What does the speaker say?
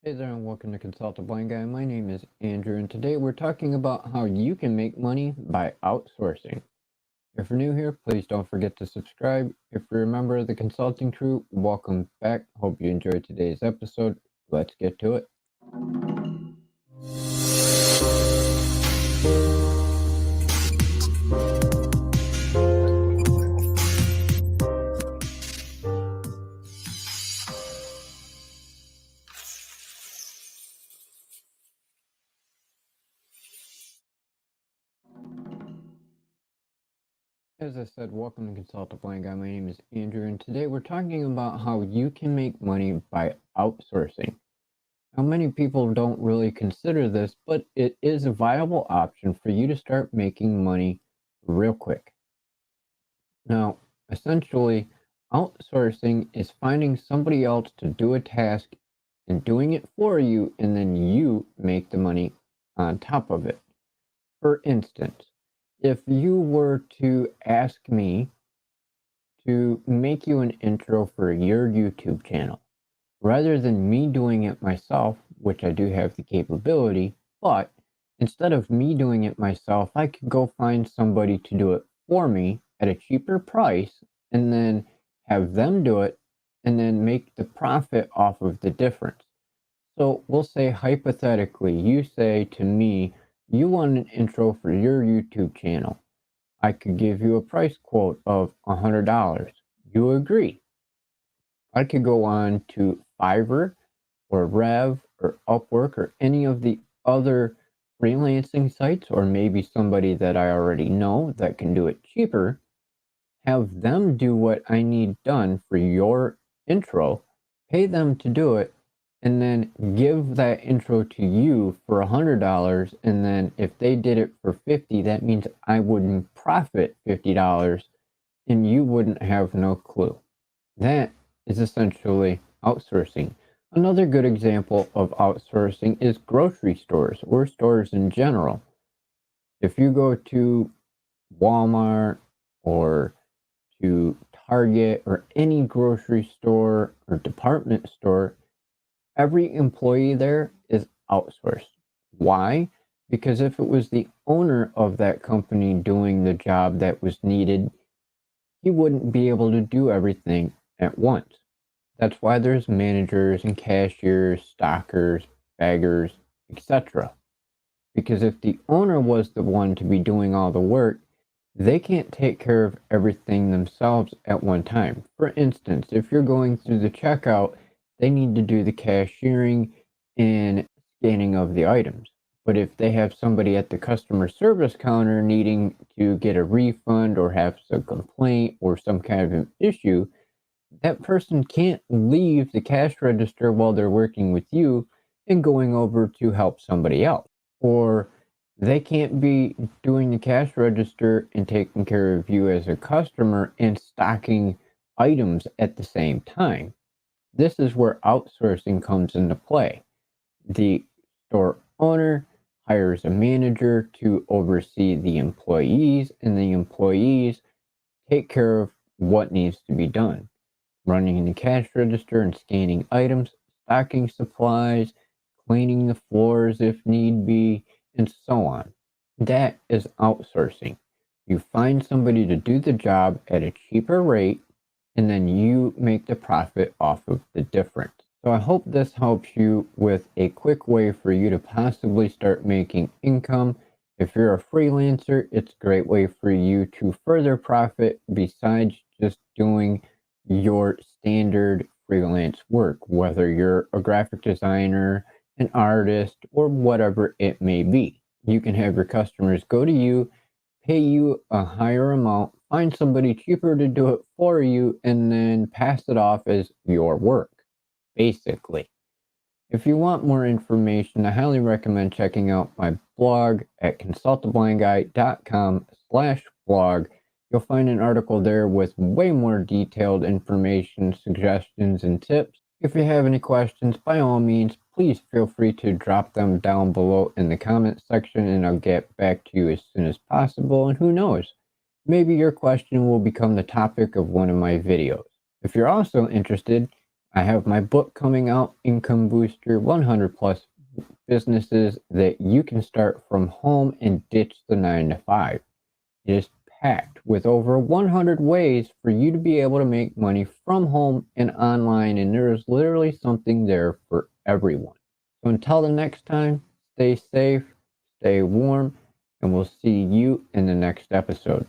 Hey there and welcome to Consult a Blind Guy. My name is Andrew and today we're talking about how you can make money by outsourcing. If you're new here, please don't forget to subscribe. If you're a member of the consulting crew, welcome back. Hope you enjoyed today's episode. Let's get to it. As I said, welcome to Consult a Blind Guy. My name is Andrew and today we're talking about how you can make money by outsourcing. Now, many people don't really consider this, but it is a viable option for you to start making money real quick. Now, essentially, outsourcing is finding somebody else to do a task and doing it for you, and then you make the money on top of it. For instance, if you were to ask me to make you an intro for your YouTube channel, rather than me doing it myself, which I do have the capability, but instead of me doing it myself, I could go find somebody to do it for me at a cheaper price and then have them do it and then make the profit off of the difference. So we'll say hypothetically, you say to me, you want an intro for your YouTube channel. I could give you a price quote of $100. You agree. I could go on to Fiverr or Rev or Upwork or any of the other freelancing sites, or maybe somebody that I already know that can do it cheaper, have them do what I need done for your intro, pay them to do it, and then give that intro to you for $100. And then if they did it for $50, that means I wouldn't profit $50 and you wouldn't have no clue. That is essentially outsourcing. Another good example of outsourcing is grocery stores or stores in general. If you go to Walmart or to Target or any grocery store or department store, every employee there is outsourced. Why? Because if it was the owner of that company doing the job that was needed, he wouldn't be able to do everything at once. That's why there's managers and cashiers, stockers, baggers, etc. Because if the owner was the one to be doing all the work, they can't take care of everything themselves at one time. For instance, if you're going through the checkout, they need to do the cashiering and scanning of the items. But if they have somebody at the customer service counter needing to get a refund or have some complaint or some kind of an issue, that person can't leave the cash register while they're working with you and going over to help somebody else. Or they can't be doing the cash register and taking care of you as a customer and stocking items at the same time. This is where outsourcing comes into play. The store owner hires a manager to oversee the employees, and the employees take care of what needs to be done. Running the cash register and scanning items, stocking supplies, cleaning the floors if need be, and so on. That is outsourcing. You find somebody to do the job at a cheaper rate, and then you make the profit off of the difference. So I hope this helps you with a quick way for you to possibly start making income. If you're a freelancer, it's a great way for you to further profit besides just doing your standard freelance work, whether you're a graphic designer, an artist, or whatever it may be. You can have your customers go to you, pay you a higher amount, find somebody cheaper to do it for you, and then pass it off as your work, basically. If you want more information, I highly recommend checking out my blog at consultablindguy.com/blog. You'll find an article there with way more detailed information, suggestions, and tips. If you have any questions, by all means, please feel free to drop them down below in the comment section and I'll get back to you as soon as possible. And who knows, maybe your question will become the topic of one of my videos. If you're also interested, I have my book coming out, Income Booster, 100 plus businesses that you can start from home and ditch the 9 to 5. It is packed with over 100 ways for you to be able to make money from home and online, and there is literally something there for everyone. So until the next time, stay safe, stay warm, and we'll see you in the next episode.